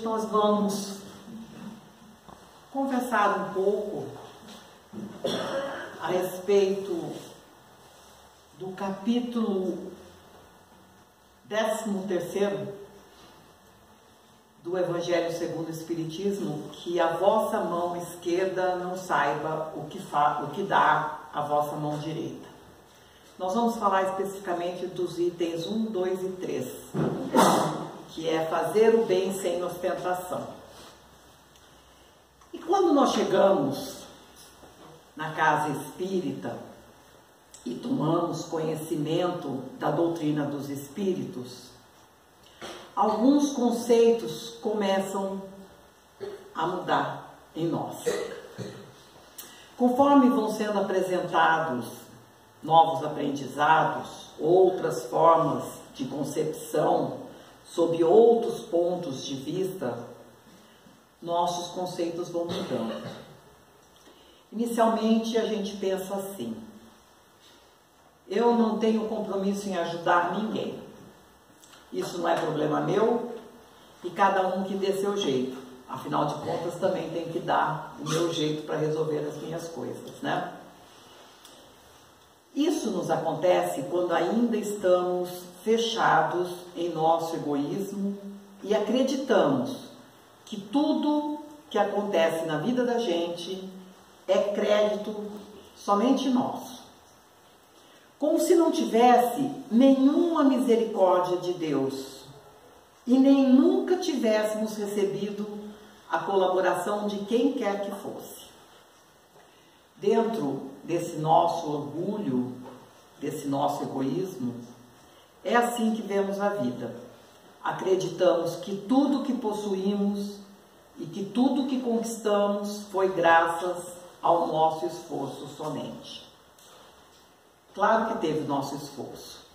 Hoje nós vamos conversar um pouco a respeito do capítulo 13º do Evangelho segundo o Espiritismo, que a vossa mão esquerda não saiba o que dá a vossa mão direita. Nós vamos falar especificamente dos itens 1, 2 e 3, que é fazer o bem sem ostentação. E quando nós chegamos na casa espírita e tomamos conhecimento da doutrina dos espíritos, alguns conceitos começam a mudar em nós. Conforme vão sendo apresentados novos aprendizados, outras formas de concepção, sob outros pontos de vista, nossos conceitos vão mudando. Inicialmente a gente pensa assim: eu não tenho compromisso em ajudar ninguém. Isso não é problema meu e cada um que dê seu jeito. Afinal de contas, também tem que dar o meu jeito para resolver as minhas coisas, né? Isso nos acontece quando ainda estamos fechados em nosso egoísmo e acreditamos que tudo que acontece na vida da gente é crédito somente nosso. Como se não tivesse nenhuma misericórdia de Deus e nem nunca tivéssemos recebido a colaboração de quem quer que fosse. Dentro desse nosso orgulho, desse nosso egoísmo, é assim que vemos a vida. Acreditamos que tudo que possuímos e que tudo que conquistamos foi graças ao nosso esforço somente. Claro que teve nosso esforço,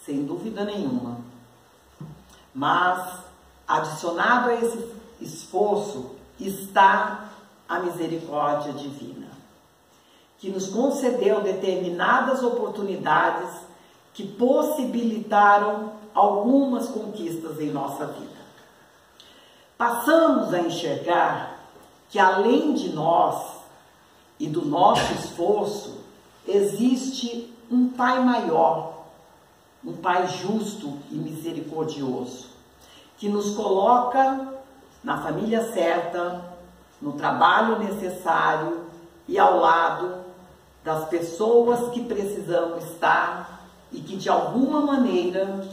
sem dúvida nenhuma. Mas, adicionado a esse esforço, está a misericórdia divina, que nos concedeu determinadas oportunidades que possibilitaram algumas conquistas em nossa vida. Passamos a enxergar que além de nós e do nosso esforço, existe um Pai maior, um Pai justo e misericordioso, que nos coloca na família certa, no trabalho necessário e ao lado das pessoas que precisamos estar e que de alguma maneira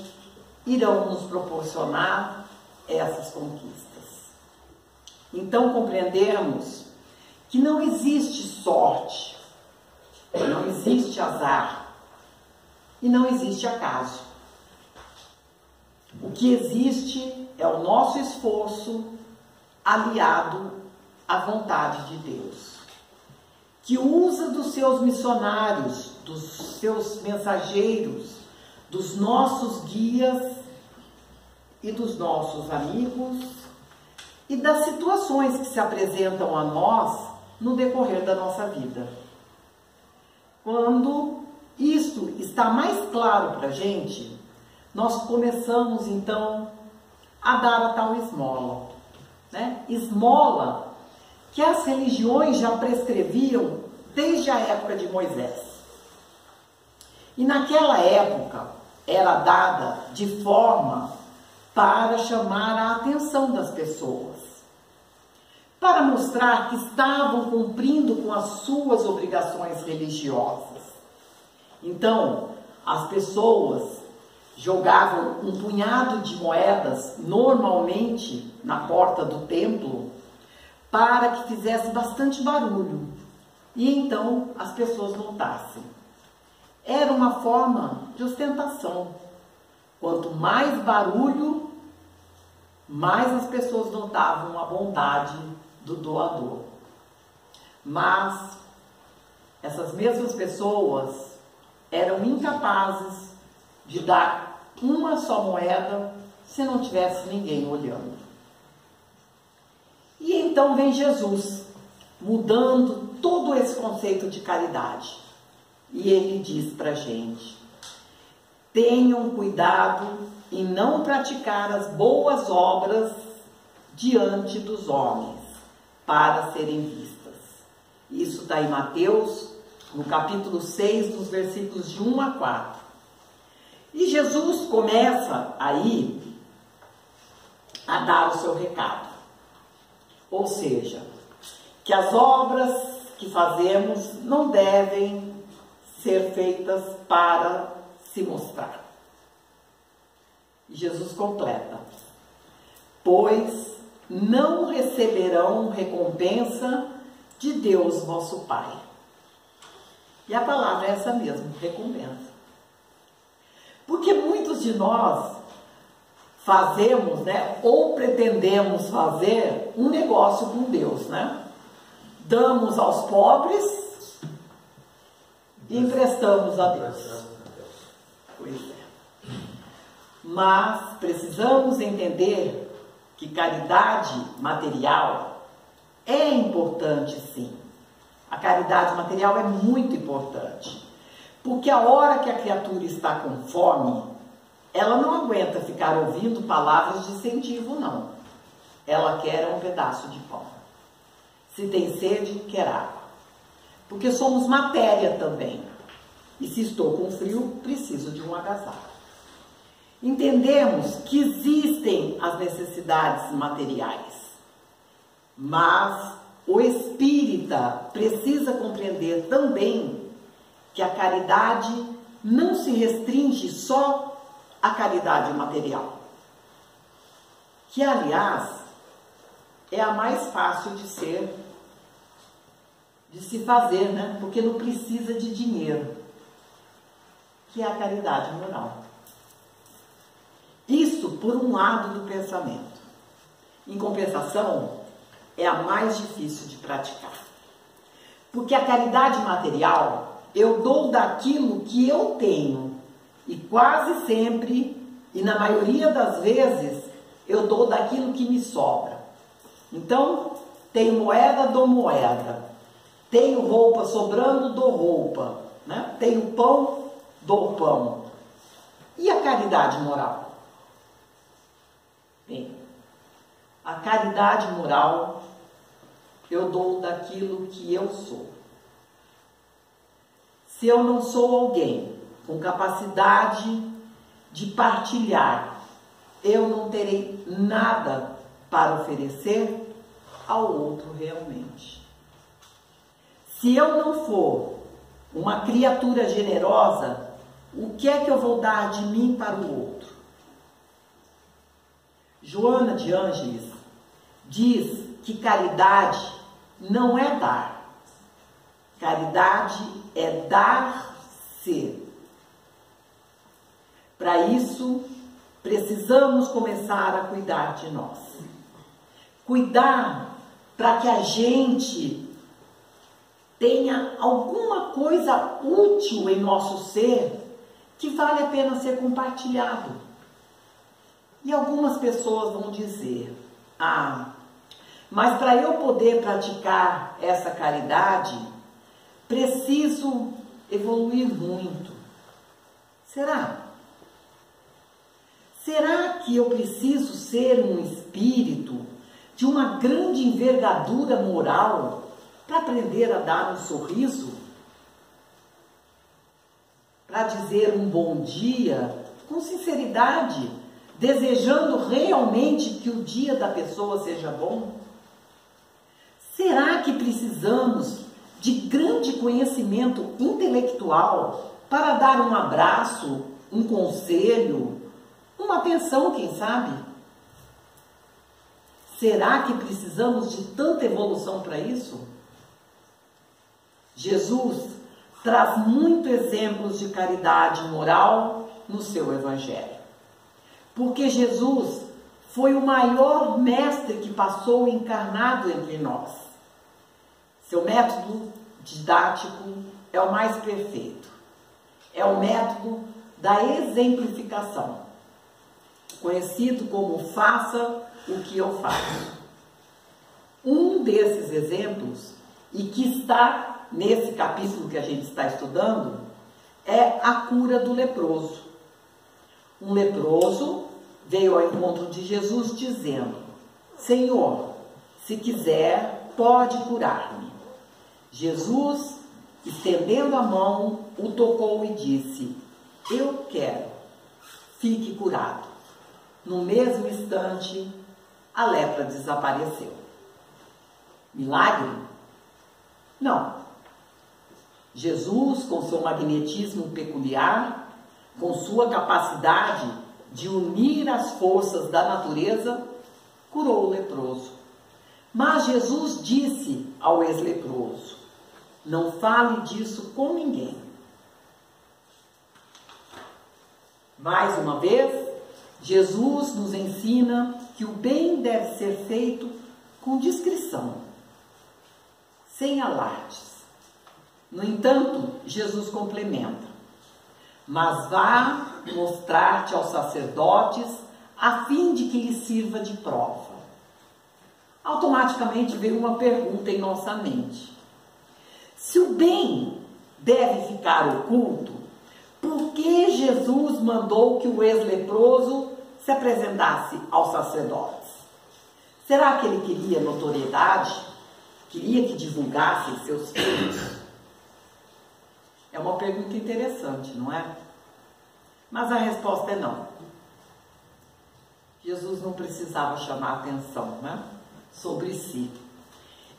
irão nos proporcionar essas conquistas. Então compreendemos que não existe sorte, não existe azar e não existe acaso. O que existe é o nosso esforço aliado à vontade de Deus, que usa dos seus missionários, dos seus mensageiros, dos nossos guias e dos nossos amigos e das situações que se apresentam a nós no decorrer da nossa vida. Quando isto está mais claro para a gente, nós começamos então a dar a tal esmola, né? Esmola que as religiões já prescreviam desde a época de Moisés. E naquela época era dada de forma para chamar a atenção das pessoas, para mostrar que estavam cumprindo com as suas obrigações religiosas. Então, as pessoas jogavam um punhado de moedas, normalmente na porta do templo, para que fizesse bastante barulho e então as pessoas notassem. Era uma forma de ostentação. Quanto mais barulho, mais as pessoas notavam a bondade do doador. Mas essas mesmas pessoas eram incapazes de dar uma só moeda se não tivesse ninguém olhando. E então vem Jesus, mudando todo esse conceito de caridade. E ele diz para a gente: tenham cuidado em não praticar as boas obras diante dos homens, para serem vistas. Isso está em Mateus, no capítulo 6, nos versículos de 1 a 4. E Jesus começa aí a dar o seu recado. Ou seja, que as obras que fazemos não devem ser feitas para se mostrar. E Jesus completa: pois não receberão recompensa de Deus vosso Pai. E a palavra é essa mesmo, recompensa. Porque muitos de nós fazemos, né, ou pretendemos fazer um negócio com Deus, né? Damos aos pobres e emprestamos a Deus. Pois é. Mas precisamos entender que caridade material é importante, sim. A caridade material é muito importante. Porque a hora que a criatura está com fome, ela não aguenta ficar ouvindo palavras de incentivo, não. Ela quer um pedaço de pão. Se tem sede, quer água. Porque somos matéria também. E se estou com frio, preciso de um agasalho. Entendemos que existem as necessidades materiais. Mas o espírita precisa compreender também que a caridade não se restringe só à caridade material. Que, aliás, é a mais fácil de se fazer, né? Porque não precisa de dinheiro. Que é a caridade moral. Isso por um lado do pensamento. Em compensação, é a mais difícil de praticar. Porque a caridade material, eu dou daquilo que eu tenho. E quase sempre, e na maioria das vezes, eu dou daquilo que me sobra. Então, tenho moeda, dou moeda. Tenho roupa sobrando, dou roupa. Né? Tenho pão, dou pão. E a caridade moral? Bem, a caridade moral, eu dou daquilo que eu sou. Se eu não sou alguém com capacidade de partilhar, eu não terei nada para oferecer ao outro realmente. Se eu não for uma criatura generosa, o que é que eu vou dar de mim para o outro? Joana de Ângeles diz que caridade não é dar. Caridade é dar-se. Para isso, precisamos começar a cuidar de nós. Cuidar para que a gente tenha alguma coisa útil em nosso ser que vale a pena ser compartilhado. E algumas pessoas vão dizer: mas para eu poder praticar essa caridade, preciso evoluir muito. Será? Será que eu preciso ser um espírito de uma grande envergadura moral para aprender a dar um sorriso? Para dizer um bom dia com sinceridade, desejando realmente que o dia da pessoa seja bom? Será que precisamos de grande conhecimento intelectual para dar um abraço, um conselho, uma atenção, quem sabe? Será que precisamos de tanta evolução para isso? Jesus traz muitos exemplos de caridade moral no seu Evangelho. Porque Jesus foi o maior mestre que passou encarnado entre nós. Seu método didático é o mais perfeito. É o método da exemplificação, conhecido como faça o que eu faço. Um desses exemplos, e que está nesse capítulo que a gente está estudando, é a cura do leproso. Um leproso veio ao encontro de Jesus dizendo: Senhor, se quiser, pode curar-me. Jesus, estendendo a mão, o tocou e disse: eu quero, fique curado. No mesmo instante, a lepra desapareceu. Milagre? Não. Jesus, com seu magnetismo peculiar, com sua capacidade de unir as forças da natureza, curou o leproso. Mas Jesus disse ao ex-leproso: não fale disso com ninguém. Mais uma vez, Jesus nos ensina que o bem deve ser feito com discrição, sem alardes. No entanto, Jesus complementa: mas vá mostrar-te aos sacerdotes a fim de que lhe sirva de prova. Automaticamente veio uma pergunta em nossa mente: se o bem deve ficar oculto, por que Jesus mandou que o ex-leproso se apresentasse aos sacerdotes? Será que ele queria notoriedade? Queria que divulgassem seus feitos? É uma pergunta interessante, não é? Mas a resposta é não. Jesus não precisava chamar atenção, né, sobre si.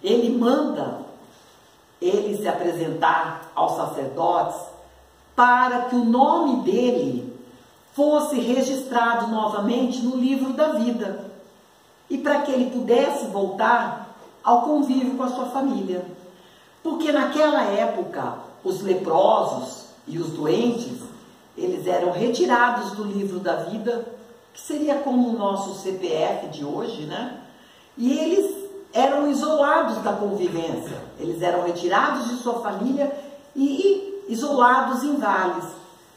Ele manda ele se apresentar aos sacerdotes para que o nome dele fosse registrado novamente no livro da vida e para que ele pudesse voltar ao convívio com a sua família. Porque naquela época, os leprosos e os doentes, eles eram retirados do livro da vida, que seria como o nosso CPF de hoje, né? E eles eram isolados da convivência, eles eram retirados de sua família e isolados em vales,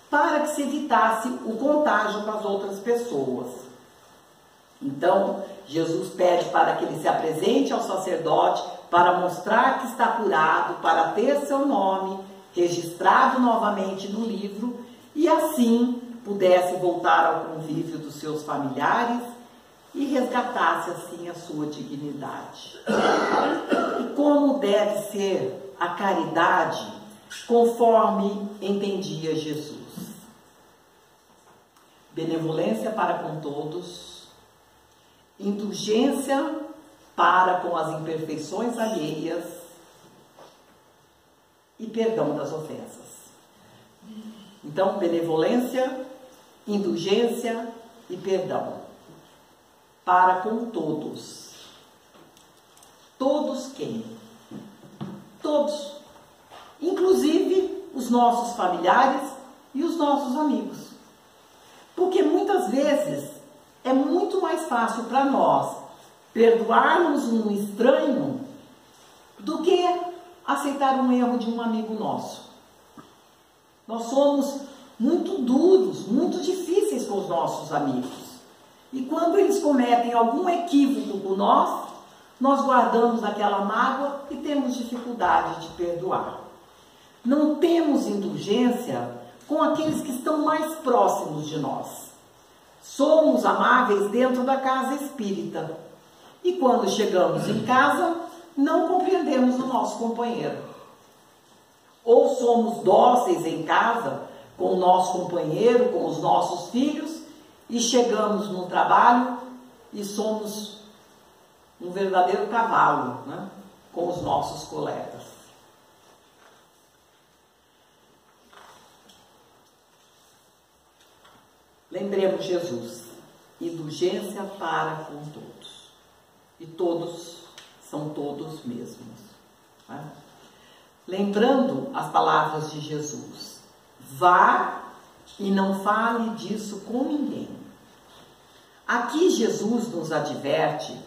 para que se evitasse o contágio com as outras pessoas. Então, Jesus pede para que ele se apresente ao sacerdote para mostrar que está curado, para ter seu nome registrado novamente no livro e assim pudesse voltar ao convívio dos seus familiares e resgatasse assim a sua dignidade. E como deve ser a caridade conforme entendia Jesus? Benevolência para com todos, indulgência para com as imperfeições alheias e perdão das ofensas. Então, benevolência, indulgência e perdão para com todos. Todos quem? Todos. Inclusive os nossos familiares e os nossos amigos. Porque muitas vezes é muito mais fácil para nós perdoarmos um estranho do que aceitar um erro de um amigo nosso. Nós somos muito duros, muito difíceis com os nossos amigos. E quando eles cometem algum equívoco com nós, nós guardamos aquela mágoa e temos dificuldade de perdoar. Não temos indulgência com aqueles que estão mais próximos de nós. Somos amáveis dentro da casa espírita. E quando chegamos em casa, não compreendemos o nosso companheiro. Ou somos dóceis em casa com o nosso companheiro, com os nossos filhos, e chegamos no trabalho e somos um verdadeiro cavalo, né, com os nossos colegas. Lembremos Jesus, indulgência para com todos. E todos são todos mesmos. Né? Lembrando as palavras de Jesus, vá e não fale disso com ninguém. Aqui Jesus nos adverte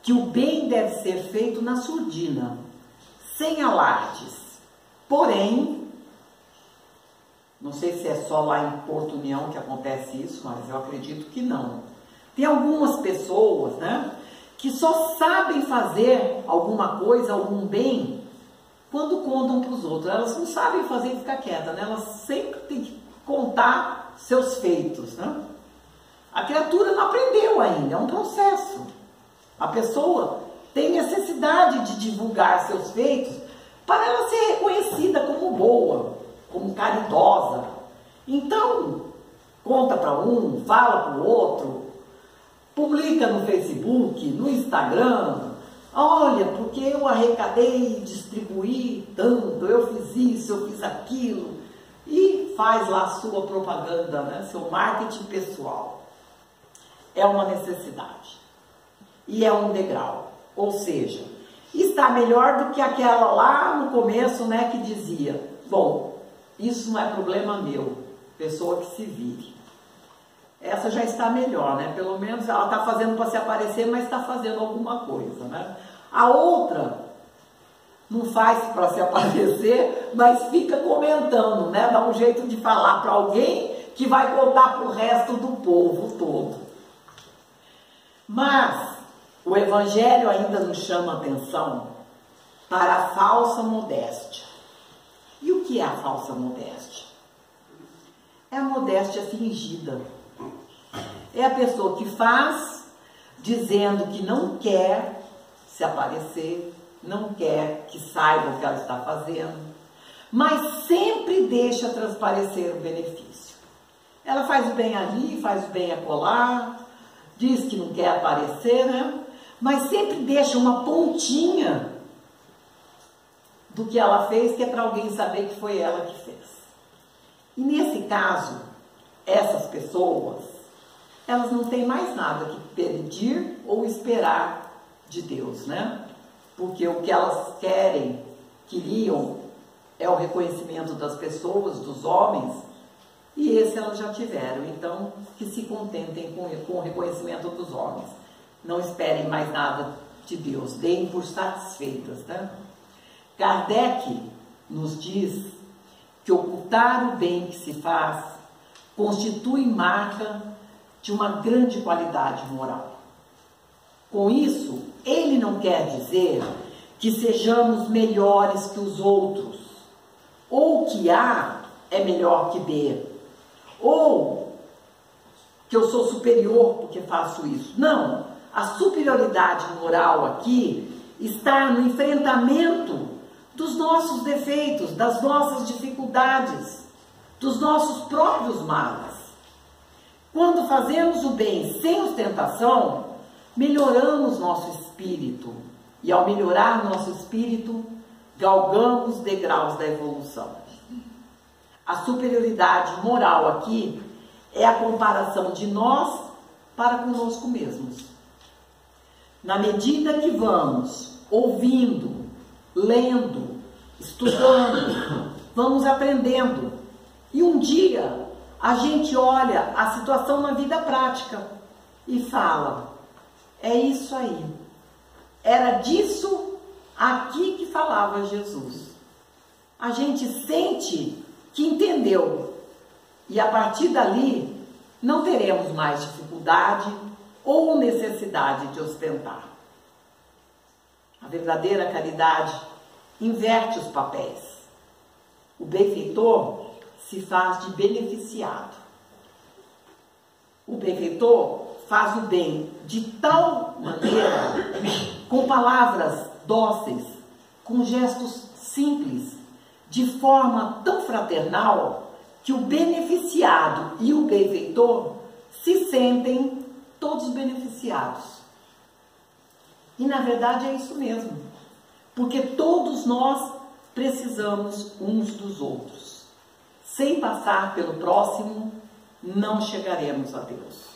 que o bem deve ser feito na surdina, sem alardes. Porém, não sei se é só lá em Porto União que acontece isso, mas eu acredito que não. Tem algumas pessoas, né, que só sabem fazer alguma coisa, algum bem, quando contam para os outros. Elas não sabem fazer e ficar quietas, né? Elas sempre têm que contar seus feitos, né? A criatura não aprendeu ainda, é um processo. A pessoa tem necessidade de divulgar seus feitos para ela ser reconhecida como boa, como caridosa. Então, conta para um, fala para o outro, publica no Facebook, no Instagram. Olha, porque eu arrecadei, distribuí tanto, eu fiz isso, eu fiz aquilo. E faz lá a sua propaganda, né? Seu marketing pessoal. É uma necessidade. E é um degrau. Ou seja, está melhor do que aquela lá no começo, né? Que dizia, bom, isso não é problema meu, pessoa que se vire. Essa já está melhor, né? Pelo menos ela está fazendo para se aparecer, mas está fazendo alguma coisa, né? A outra não faz para se aparecer, mas fica comentando, né? Dá um jeito de falar para alguém que vai contar para o resto do povo todo. Mas o Evangelho ainda nos chama atenção para a falsa modéstia. E o que é a falsa modéstia? É a modéstia fingida. É a pessoa que faz dizendo que não quer se aparecer, não quer que saibam o que ela está fazendo, mas sempre deixa transparecer o benefício. Ela faz o bem ali, faz o bem acolá, diz que não quer aparecer, né? Mas sempre deixa uma pontinha do que ela fez, que é para alguém saber que foi ela que fez. E nesse caso, essas pessoas, elas não têm mais nada que pedir ou esperar de Deus, né? Porque o que elas queriam, é o reconhecimento das pessoas, dos homens, e esse elas já tiveram. Então, que se contentem com o reconhecimento dos homens. Não esperem mais nada de Deus, deem por satisfeitas, né? Kardec nos diz que ocultar o bem que se faz constitui marca de uma grande qualidade moral. Com isso, ele não quer dizer que sejamos melhores que os outros, ou que A é melhor que B, ou que eu sou superior porque faço isso. Não, a superioridade moral aqui está no enfrentamento dos nossos defeitos, das nossas dificuldades, dos nossos próprios males. Quando fazemos o bem sem ostentação, melhoramos nosso espírito. E ao melhorar nosso espírito, galgamos degraus da evolução. A superioridade moral aqui é a comparação de nós para conosco mesmos. Na medida que vamos ouvindo, lendo, estudando, vamos aprendendo. E um dia a gente olha a situação na vida prática e fala, é isso aí. Era disso aqui que falava Jesus. A gente sente que entendeu. E a partir dali, não teremos mais dificuldade ou necessidade de ostentar. A verdadeira caridade inverte os papéis. O benfeitor se faz de beneficiado. O benfeitor faz o bem de tal maneira, com palavras dóceis, com gestos simples, de forma tão fraternal, que o beneficiado e o benfeitor se sentem todos beneficiados. E na verdade é isso mesmo, porque todos nós precisamos uns dos outros. Sem passar pelo próximo, não chegaremos a Deus.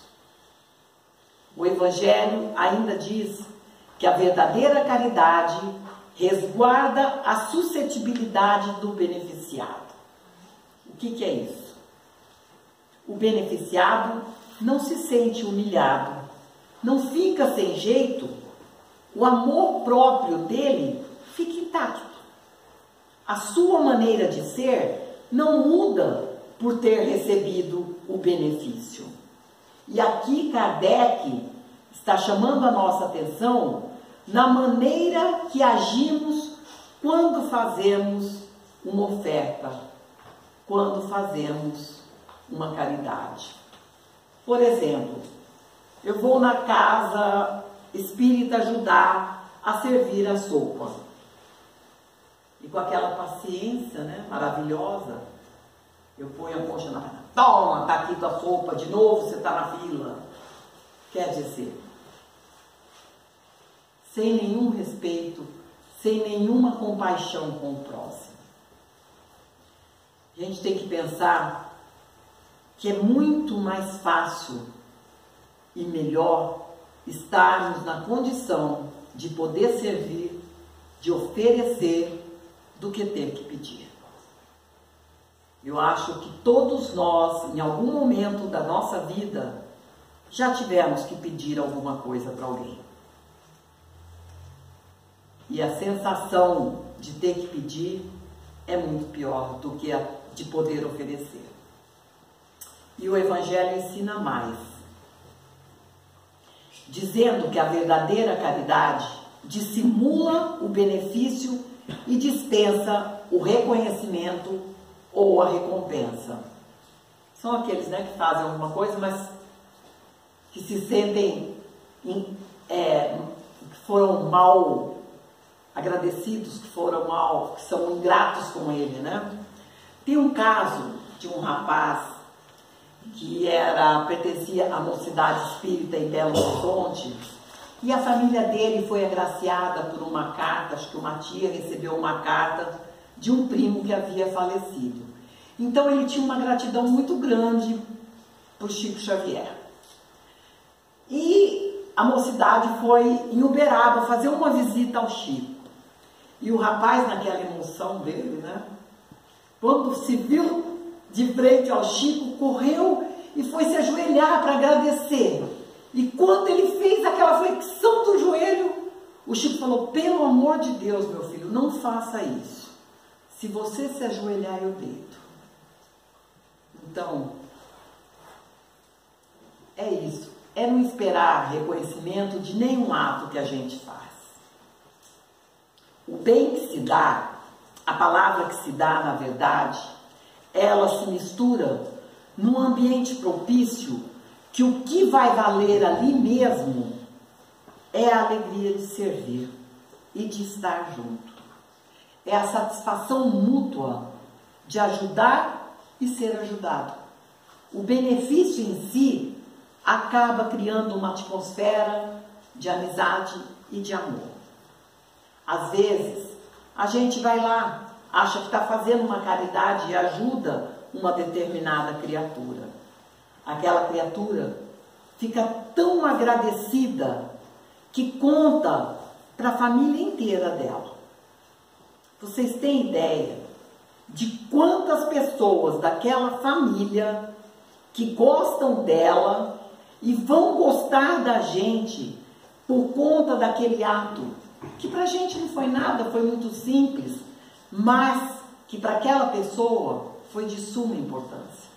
O Evangelho ainda diz que a verdadeira caridade resguarda a suscetibilidade do beneficiado. O que é isso? O beneficiado não se sente humilhado, não fica sem jeito, o amor próprio dele fica intacto. A sua maneira de ser não muda por ter recebido o benefício. E aqui Kardec está chamando a nossa atenção na maneira que agimos quando fazemos uma oferta, quando fazemos uma caridade. Por exemplo, eu vou na casa espírita ajudar a servir a sopa. E com aquela paciência, né, maravilhosa, eu ponho a concha na panela. Toma, tá aqui tua sopa, de novo você tá na fila. Quer dizer, sem nenhum respeito, sem nenhuma compaixão com o próximo. A gente tem que pensar que é muito mais fácil e melhor estarmos na condição de poder servir, de oferecer, do que ter que pedir. Eu acho que todos nós, em algum momento da nossa vida, já tivemos que pedir alguma coisa para alguém. E a sensação de ter que pedir é muito pior do que a de poder oferecer. E o Evangelho ensina mais, dizendo que a verdadeira caridade dissimula o benefício e dispensa o reconhecimento ou a recompensa. São aqueles, né, que fazem alguma coisa, mas que se sentem que foram mal agradecidos, que são ingratos com ele, né? Tem um caso de um rapaz que pertencia à Mocidade Espírita em Belo Horizonte, e a família dele foi agraciada por uma carta, acho que uma tia recebeu uma carta de um primo que havia falecido. Então ele tinha uma gratidão muito grande por Chico Xavier. E a Mocidade foi em Uberaba fazer uma visita ao Chico. E o rapaz, naquela emoção dele, né, quando se viu de frente ao Chico, correu e foi se ajoelhar para agradecer. E quando ele fez aquela flexão do joelho, o Chico falou: pelo amor de Deus, meu filho, não faça isso. Se você se ajoelhar, eu deito. Então, é isso. É não esperar reconhecimento de nenhum ato que a gente faz. O bem que se dá, a palavra que se dá, na verdade, ela se mistura num ambiente propício que o que vai valer ali mesmo é a alegria de servir e de estar junto. É a satisfação mútua de ajudar e ser ajudado. O benefício em si acaba criando uma atmosfera de amizade e de amor. Às vezes, a gente vai lá, acha que está fazendo uma caridade e ajuda uma determinada criatura. Aquela criatura fica tão agradecida que conta para a família inteira dela. Vocês têm ideia de quantas pessoas daquela família que gostam dela e vão gostar da gente por conta daquele ato, que para a gente não foi nada, foi muito simples, mas que para aquela pessoa foi de suma importância.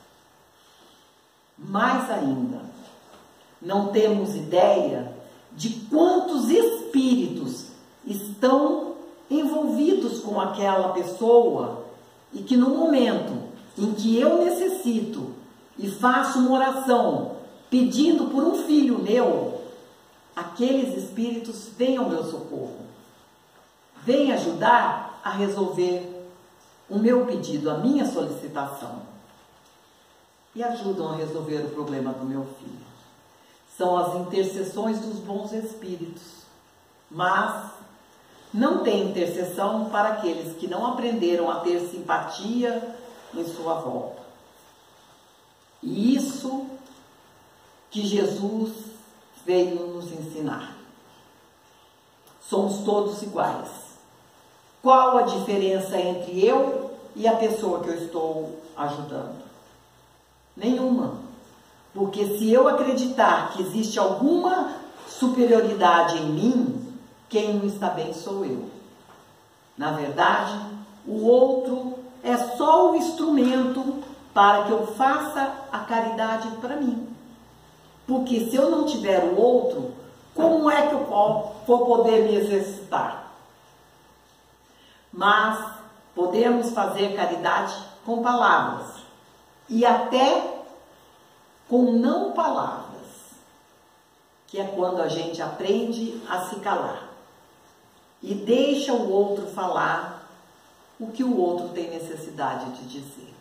Mais ainda, não temos ideia de quantos espíritos estão envolvidos com aquela pessoa e que no momento em que eu necessito e faço uma oração pedindo por um filho meu, aqueles espíritos vêm ao meu socorro, vêm ajudar a resolver o meu pedido, a minha solicitação, e ajudam a resolver o problema do meu filho. São as intercessões dos bons espíritos, mas não tem intercessão para aqueles que não aprenderam a ter simpatia em sua volta. E isso que Jesus veio nos ensinar. Somos todos iguais. Qual a diferença entre eu e a pessoa que eu estou ajudando? Nenhuma. Porque se eu acreditar que existe alguma superioridade em mim, quem não está bem sou eu. Na verdade, o outro é só o instrumento para que eu faça a caridade para mim. Porque se eu não tiver o outro, como é que eu vou poder me exercitar? Mas podemos fazer caridade com palavras e até com não palavras, que é quando a gente aprende a se calar e deixa o outro falar o que o outro tem necessidade de dizer.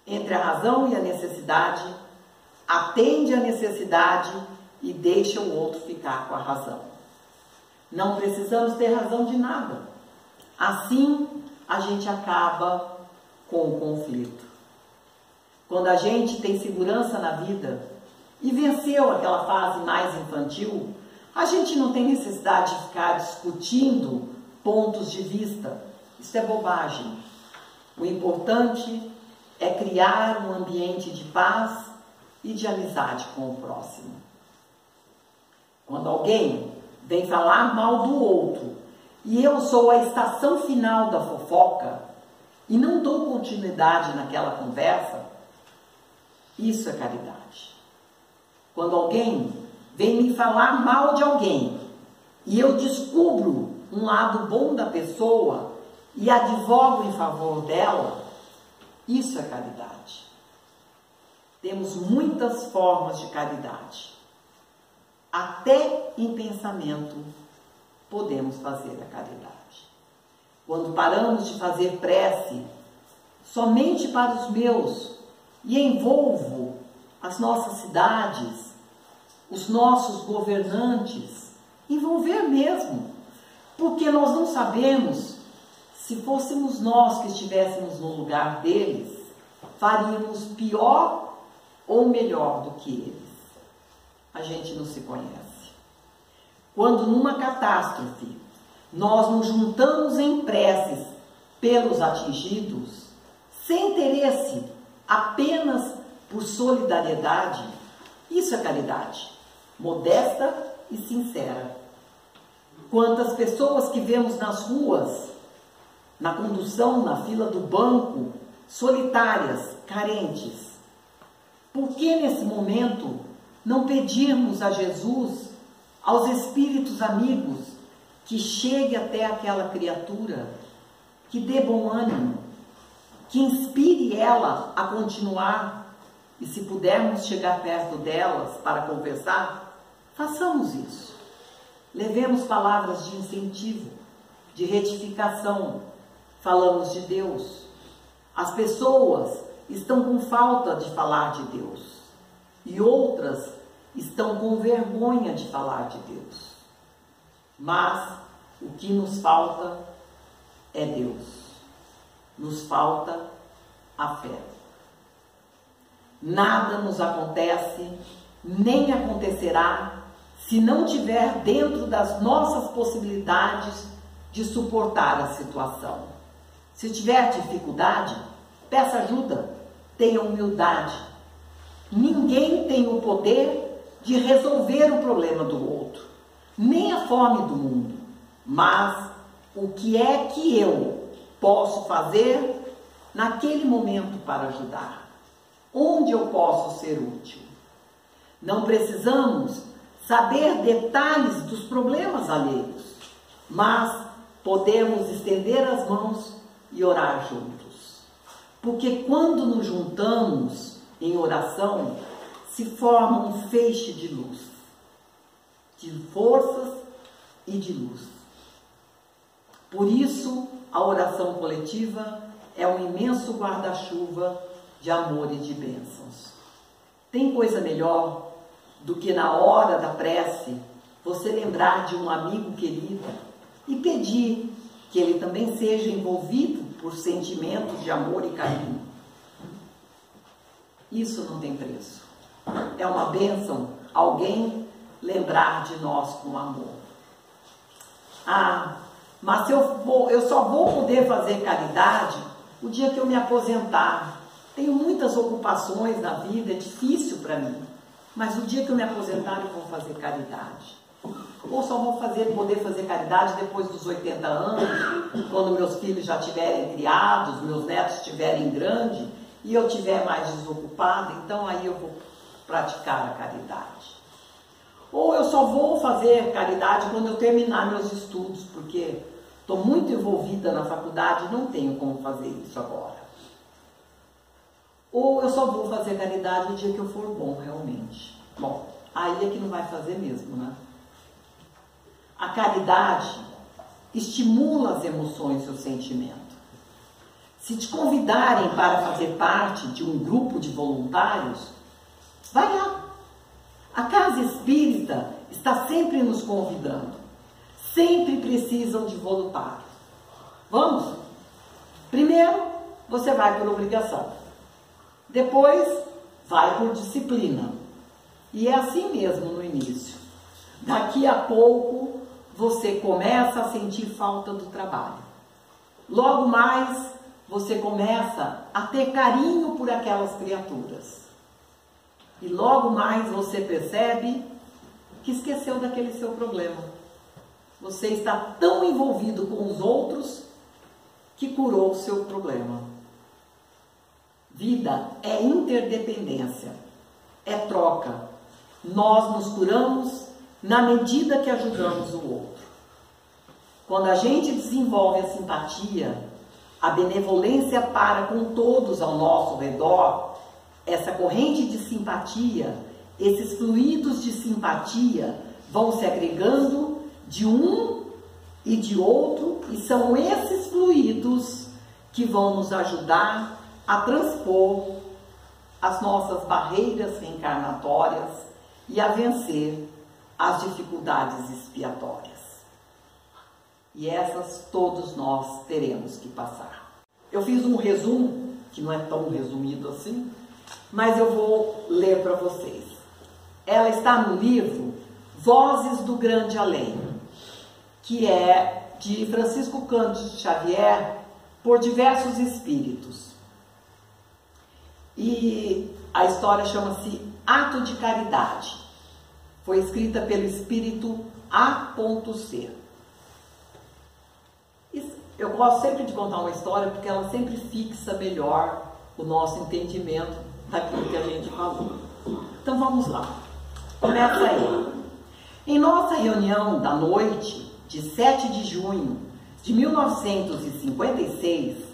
Entre a razão e a necessidade, atende à necessidade e deixa o outro ficar com a razão. Não precisamos ter razão de nada. Assim, a gente acaba com o conflito. Quando a gente tem segurança na vida e venceu aquela fase mais infantil, a gente não tem necessidade de ficar discutindo pontos de vista. Isso é bobagem. O importante é criar um ambiente de paz e de amizade com o próximo. Quando alguém vem falar mal do outro e eu sou a estação final da fofoca e não dou continuidade naquela conversa, isso é caridade. Quando alguém vem me falar mal de alguém e eu descubro um lado bom da pessoa e advogo em favor dela, isso é caridade. Temos muitas formas de caridade. Até em pensamento podemos fazer a caridade. Quando paramos de fazer prece somente para os meus e envolvo as nossas cidades, os nossos governantes, envolver mesmo, porque nós não sabemos se fôssemos nós que estivéssemos no lugar deles, faríamos pior ou melhor do que eles. A gente não se conhece. Quando numa catástrofe nós nos juntamos em preces pelos atingidos, sem interesse, apenas por solidariedade, isso é caridade, modesta e sincera. Quantas pessoas que vemos nas ruas, na condução, na fila do banco, solitárias, carentes. Por que nesse momento não pedirmos a Jesus, aos espíritos amigos, que chegue até aquela criatura, que dê bom ânimo, que inspire ela a continuar, e se pudermos chegar perto delas para conversar, façamos isso. Levemos palavras de incentivo, de retificação, falamos de Deus. As pessoas estão com falta de falar de Deus e outras estão com vergonha de falar de Deus. Mas o que nos falta é Deus. Nos falta a fé. Nada nos acontece, nem acontecerá, se não tiver dentro das nossas possibilidades de suportar a situação. Se tiver dificuldade, peça ajuda, tenha humildade. Ninguém tem o poder de resolver o problema do outro, nem a fome do mundo, mas o que é que eu posso fazer naquele momento para ajudar? Onde eu posso ser útil? Não precisamos saber detalhes dos problemas alheios, mas podemos estender as mãos e orar juntos. Porque quando nos juntamos em oração, se forma um feixe de luz, de forças e de luz. Por isso, a oração coletiva é um imenso guarda-chuva de amor e de bênçãos. Tem coisa melhor do que na hora da prece você lembrar de um amigo querido e pedir que ele também seja envolvido por sentimentos de amor e carinho. Isso não tem preço. É uma bênção alguém lembrar de nós com amor. Ah, mas eu só vou poder fazer caridade o dia que eu me aposentar. Tenho muitas ocupações na vida, é difícil para mim. Mas o dia que eu me aposentar eu vou fazer caridade. Ou só vou poder fazer caridade depois dos 80 anos, quando meus filhos já estiverem criados, meus netos estiverem grandes e eu estiver mais desocupada, então aí eu vou praticar a caridade. Ou eu só vou fazer caridade quando eu terminar meus estudos, porque estou muito envolvida na faculdade e não tenho como fazer isso agora. Ou eu só vou fazer caridade o dia que eu for bom, realmente. Bom, aí é que não vai fazer mesmo, né? A caridade estimula as emoções e o sentimento. Se te convidarem para fazer parte de um grupo de voluntários, vai lá. A Casa Espírita está sempre nos convidando. Sempre precisam de voluntários. Vamos? Primeiro, você vai por obrigação. Depois, vai por disciplina. E é assim mesmo no início. Daqui a pouco, você começa a sentir falta do trabalho. Logo mais, você começa a ter carinho por aquelas criaturas. E logo mais você percebe que esqueceu daquele seu problema. Você está tão envolvido com os outros que curou o seu problema. Vida é interdependência, é troca. Nós nos curamos na medida que ajudamos o outro. Quando a gente desenvolve a simpatia, a benevolência para com todos ao nosso redor, essa corrente de simpatia, esses fluidos de simpatia vão se agregando de um e de outro, e são esses fluidos que vão nos ajudar a transpor as nossas barreiras reencarnatórias e a vencer as dificuldades expiatórias. E essas todos nós teremos que passar. Eu fiz um resumo, que não é tão resumido assim, mas eu vou ler para vocês. Ela está no livro Vozes do Grande Além, que é de Francisco Cândido Xavier, por diversos espíritos. E a história chama-se Ato de Caridade. Foi escrita pelo espírito A.C. Eu gosto sempre de contar uma história porque ela sempre fixa melhor o nosso entendimento daquilo que a gente falou. Então vamos lá. Começa aí. Em nossa reunião da noite de 7 de junho de 1956,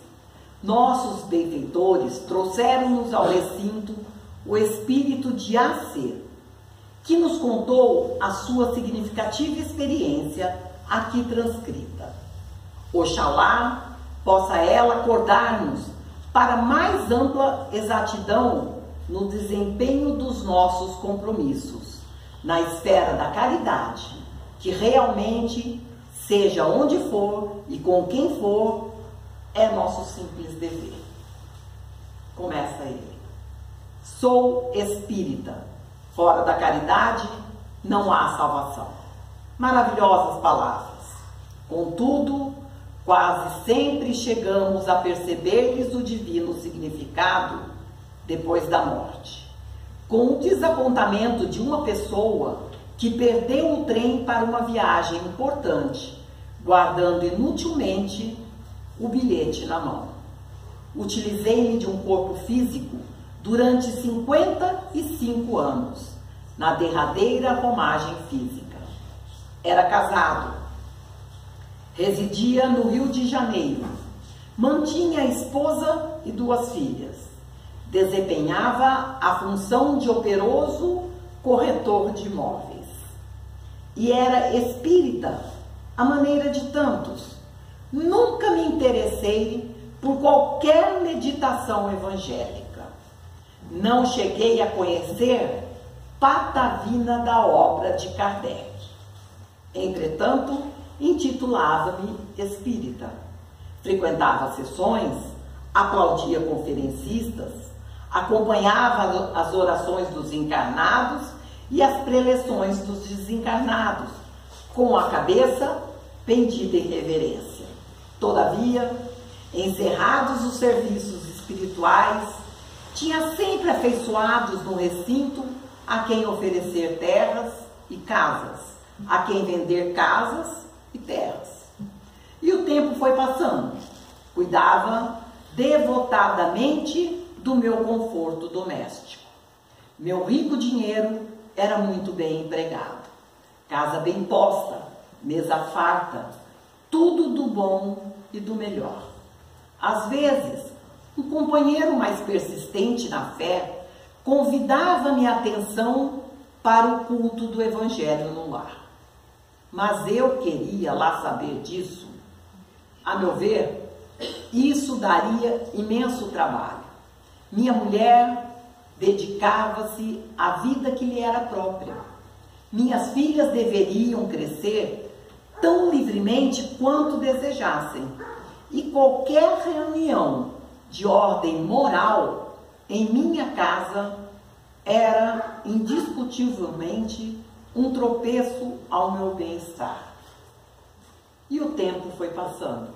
nossos benfeitores trouxeram-nos ao recinto o espírito de AC, que nos contou a sua significativa experiência aqui transcrita. Oxalá possa ela acordar-nos para mais ampla exatidão no desempenho dos nossos compromissos, na esfera da caridade, que realmente, seja onde for e com quem for, é nosso simples dever. Começa ele. Sou espírita. Fora da caridade não há salvação. Maravilhosas palavras. Contudo, quase sempre chegamos a perceber-lhes o divino significado depois da morte. Com o desapontamento de uma pessoa que perdeu o trem para uma viagem importante, guardando inutilmente o bilhete na mão. Utilizei-me de um corpo físico durante 55 anos, na derradeira romagem física. Era casado, residia no Rio de Janeiro, mantinha a esposa e 2 filhas, desempenhava a função de operoso corretor de imóveis e era espírita à maneira de tantos. Nunca me interessei por qualquer meditação evangélica. Não cheguei a conhecer patavina da obra de Kardec. Entretanto, intitulava-me espírita. Frequentava sessões, aplaudia conferencistas, acompanhava as orações dos encarnados e as preleções dos desencarnados, com a cabeça pendida em reverência. Todavia, encerrados os serviços espirituais, tinha sempre afeiçoados no recinto a quem oferecer terras e casas, a quem vender casas e terras. E o tempo foi passando. Cuidava devotadamente do meu conforto doméstico. Meu rico dinheiro era muito bem empregado. Casa bem posta, mesa farta, tudo do bom e do melhor. Às vezes, um companheiro mais persistente na fé convidava minha atenção para o culto do Evangelho no lar. Mas eu queria lá saber disso. A meu ver, isso daria imenso trabalho. Minha mulher dedicava-se à vida que lhe era própria. Minhas filhas deveriam crescer tão livremente quanto desejassem. E qualquer reunião de ordem moral em minha casa era indiscutivelmente um tropeço ao meu bem-estar. E o tempo foi passando.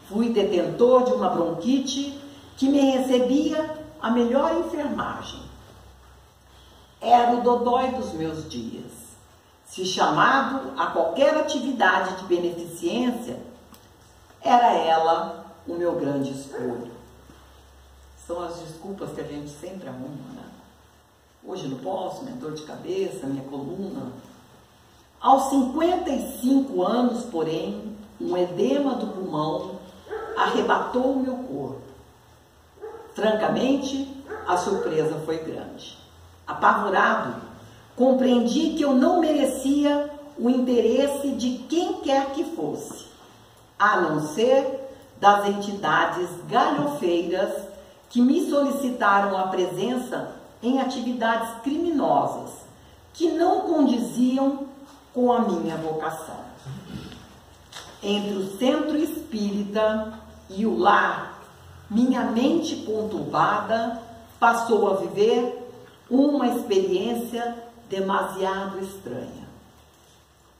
Fui detentor de uma bronquite que me recebia a melhor enfermagem. Era o dodói dos meus dias. Se chamado a qualquer atividade de beneficência, era ela o meu grande escolho. São as desculpas que a gente sempre arruma, né? Hoje não posso, minha dor de cabeça, minha coluna. Aos 55 anos, porém, um edema do pulmão arrebatou o meu corpo. Francamente, a surpresa foi grande. Apavorado, compreendi que eu não merecia o interesse de quem quer que fosse, a não ser das entidades galhofeiras que me solicitaram a presença em atividades criminosas que não condiziam com a minha vocação. Entre o centro espírita e o lar, minha mente conturbada passou a viver uma experiência demasiado estranha.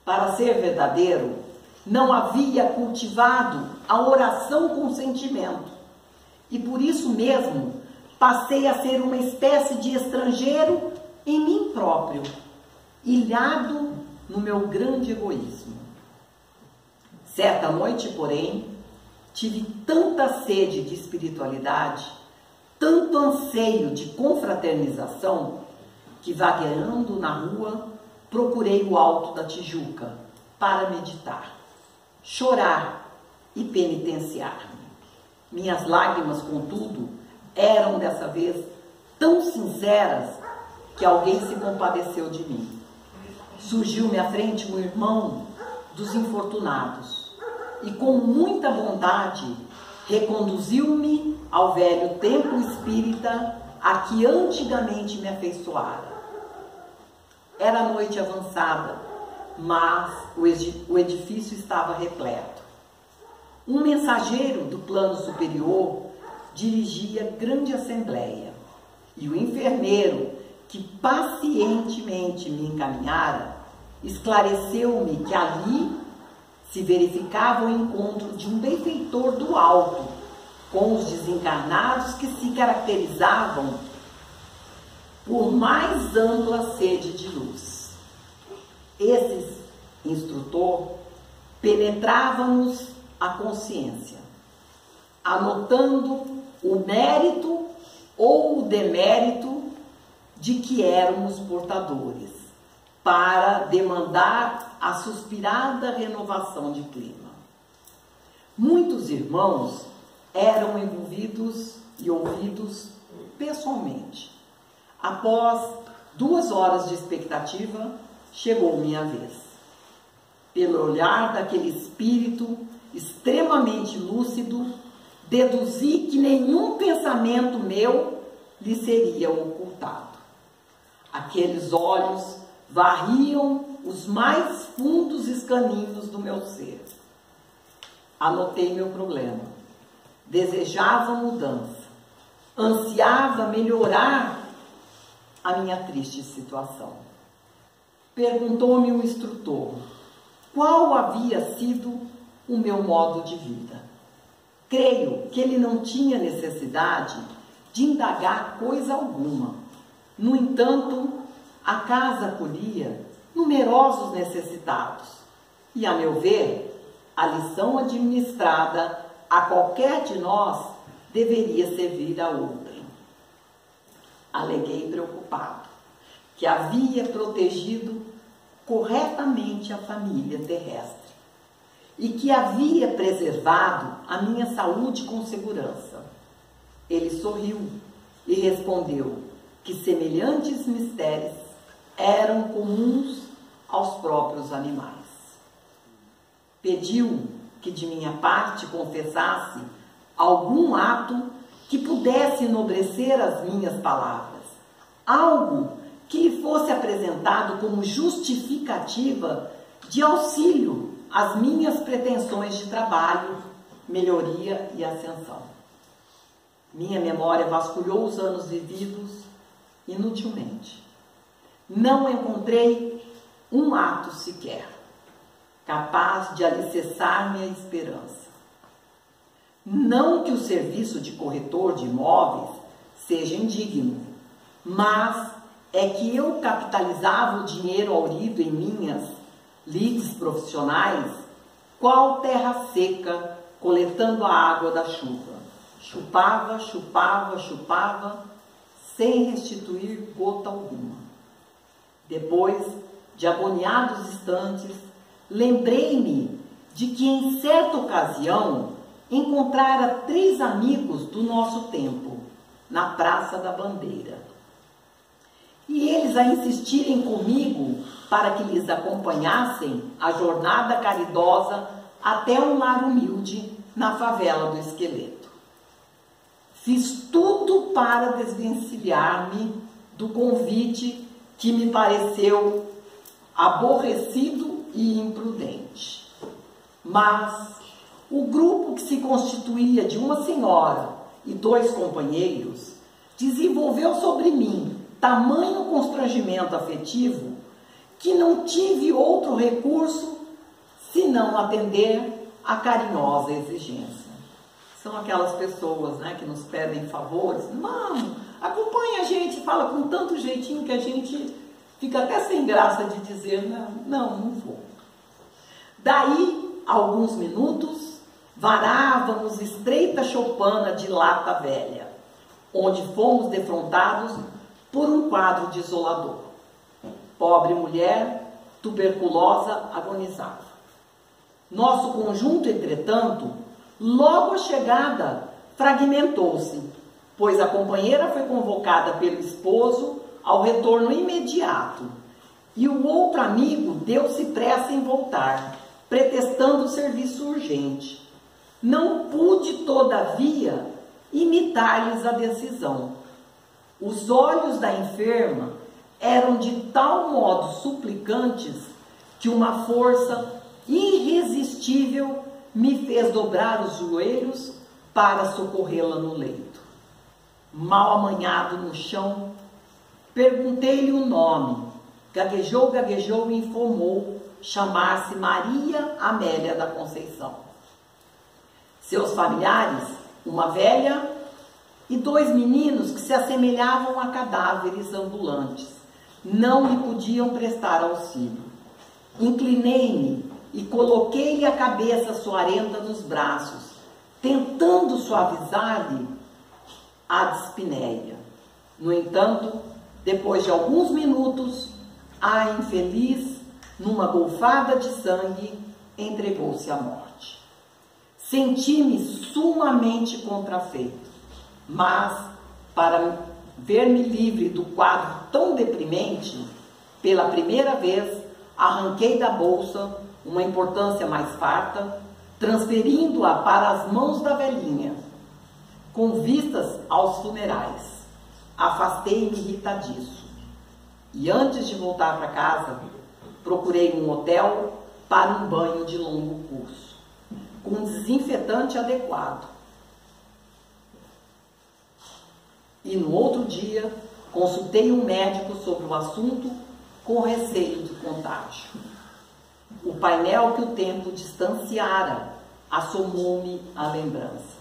Para ser verdadeiro, não havia cultivado a oração com sentimento, e por isso mesmo passei a ser uma espécie de estrangeiro em mim próprio, ilhado no meu grande egoísmo. Certa noite, porém, tive tanta sede de espiritualidade, tanto anseio de confraternização, que vagueando na rua, procurei o alto da Tijuca para meditar, chorar e penitenciar-me. Minhas lágrimas, contudo, eram dessa vez tão sinceras que alguém se compadeceu de mim. Surgiu-me à frente um irmão dos infortunados e com muita bondade reconduziu-me ao velho templo espírita a que antigamente me afeiçoara. Era noite avançada, mas o edifício estava repleto. Um mensageiro do plano superior dirigia grande assembleia, e o enfermeiro, que pacientemente me encaminhara, esclareceu-me que ali se verificava o encontro de um benfeitor do alto com os desencarnados que se caracterizavam por mais ampla sede de luz. Esse instrutor penetrava-nos a consciência, anotando o mérito ou o demérito de que éramos portadores, para demandar a suspirada renovação de clima. Muitos irmãos eram envolvidos e ouvidos pessoalmente. Após 2 horas de expectativa, chegou minha vez. Pelo olhar daquele espírito extremamente lúcido, deduzi que nenhum pensamento meu lhe seria ocultado. Aqueles olhos varriam os mais fundos escaninhos do meu ser. Anotei meu problema. Desejava mudança. Ansiava melhorar a minha triste situação. Perguntou-me o instrutor qual havia sido o meu modo de vida. Creio que ele não tinha necessidade de indagar coisa alguma. No entanto, a casa acolhia numerosos necessitados e, a meu ver, a lição administrada a qualquer de nós deveria servir a outrem. Aleguei preocupado que havia protegido corretamente a família terrestre e que havia preservado a minha saúde com segurança. Ele sorriu e respondeu que semelhantes mistérios eram comuns aos próprios animais. Pediu que de minha parte confessasse algum ato que pudesse enobrecer as minhas palavras, algo que lhe fosse apresentado como justificativa de auxílio às minhas pretensões de trabalho, melhoria e ascensão. Minha memória vasculhou os anos vividos inutilmente. Não encontrei um ato sequer capaz de alicerçar minha esperança. Não que o serviço de corretor de imóveis seja indigno, mas é que eu capitalizava o dinheiro aurido em minhas lides profissionais, qual terra seca coletando a água da chuva. Chupava, chupava, chupava, sem restituir gota alguma. Depois de agoniados instantes, lembrei-me de que em certa ocasião encontrara 3 amigos do nosso tempo na Praça da Bandeira. E eles a insistirem comigo para que lhes acompanhassem a jornada caridosa até um lar humilde na favela do Esqueleto. Fiz tudo para desvencilhar-me do convite que me pareceu aborrecido e imprudente. Mas o grupo, que se constituía de uma senhora e 2 companheiros, desenvolveu sobre mim tamanho constrangimento afetivo que não tive outro recurso senão atender à carinhosa exigência. São aquelas pessoas, né, que nos pedem favores. Vamos, acompanha a gente, fala com tanto jeitinho que a gente fica até sem graça de dizer, não vou. Daí, a alguns minutos, varávamos estreita choupana de lata velha, onde fomos defrontados por um quadro desolador. Pobre mulher, tuberculosa, agonizava. Nosso conjunto, entretanto, logo a chegada fragmentou-se, pois a companheira foi convocada pelo esposo ao retorno imediato, e o outro amigo deu-se pressa em voltar, pretextando serviço urgente. Não pude, todavia, imitar-lhes a decisão. Os olhos da enferma eram de tal modo suplicantes que uma força irresistível me fez dobrar os joelhos para socorrê-la no leito. Mal amanhado no chão, perguntei-lhe o nome. Gaguejou e informou chamar-se Maria Amélia da Conceição. Seus familiares, uma velha e 2 meninos que se assemelhavam a cadáveres ambulantes, não lhe podiam prestar auxílio. Inclinei-me e coloquei-lhe a cabeça suarenta nos braços, tentando suavizar-lhe a dispneia. No entanto, depois de alguns minutos, a infeliz, numa golfada de sangue, entregou-se à morte. Senti-me sumamente contrafeito, mas, para ver-me livre do quadro tão deprimente, pela primeira vez, arranquei da bolsa uma importância mais farta, transferindo-a para as mãos da velhinha, com vistas aos funerais. Afastei-me irritadiço e, antes de voltar para casa, procurei um hotel para um banho de longo curso, com um desinfetante adequado. E no outro dia, consultei um médico sobre o assunto com receio de contágio. O painel que o tempo distanciara assomou-me a lembrança,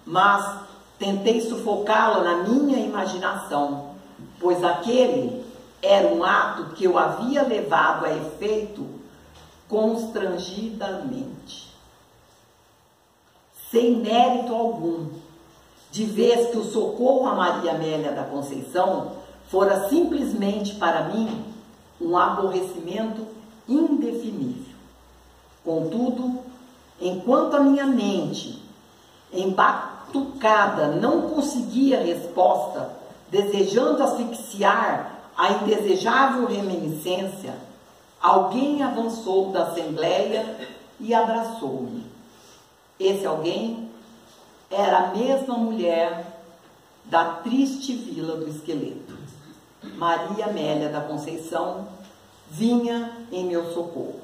mas tentei sufocá-la na minha imaginação, pois aquele era um ato que eu havia levado a efeito constrangidamente, sem mérito algum, de vez que o socorro a Maria Amélia da Conceição fora simplesmente para mim um aborrecimento indefinível. Contudo, enquanto a minha mente, embatucada, não conseguia resposta, desejando asfixiar a indesejável reminiscência, alguém avançou da assembleia e abraçou-me. Esse alguém era a mesma mulher da triste Vila do Esqueleto. Maria Amélia da Conceição vinha em meu socorro.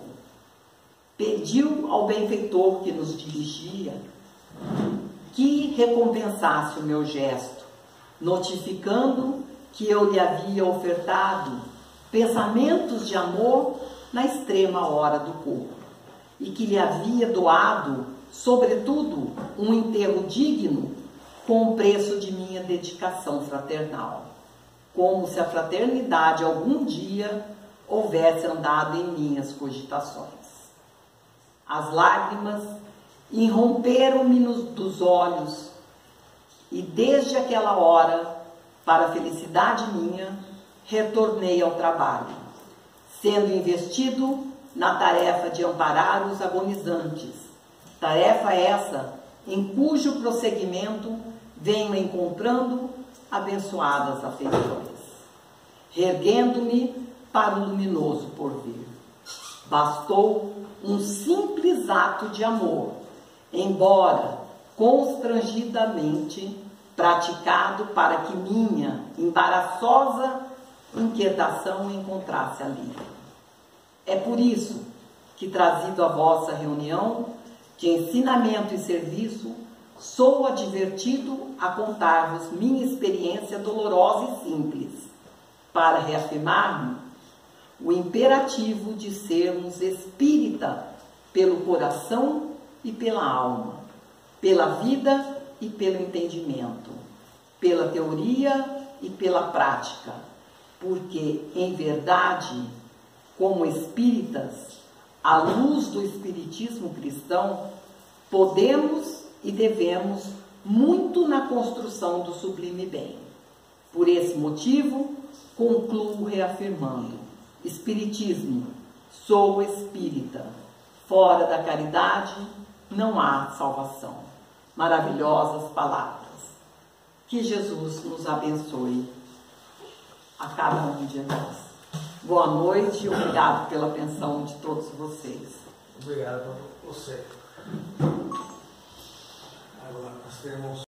Pediu ao benfeitor que nos dirigia que recompensasse o meu gesto, notificando que eu lhe havia ofertado pensamentos de amor na extrema hora do corpo e que lhe havia doado, sobretudo, um enterro digno com o preço de minha dedicação fraternal, como se a fraternidade algum dia houvesse andado em minhas cogitações. As lágrimas irromperam-me dos olhos e desde aquela hora, para a felicidade minha, retornei ao trabalho, sendo investido na tarefa de amparar os agonizantes, tarefa essa em cujo prosseguimento venho encontrando abençoadas afeições, reerguendo-me para o luminoso porvir. Bastou um simples ato de amor, embora constrangidamente praticado, para que minha embaraçosa inquietação encontrasse alívio. É por isso que, trazido à vossa reunião de ensinamento e serviço, sou advertido a contar-vos minha experiência dolorosa e simples, para reafirmar-me o imperativo de sermos espírita pelo coração e pela alma, pela vida e pelo entendimento, pela teoria e pela prática, porque, em verdade, como espíritas, à luz do espiritismo cristão, podemos e devemos muito na construção do sublime bem. Por esse motivo, concluo reafirmando: espiritismo, sou espírita, fora da caridade não há salvação. Maravilhosas palavras. Que Jesus nos abençoe a cada um de nós. Boa noite e obrigado pela atenção de todos vocês. Obrigado a você. Agora nós temos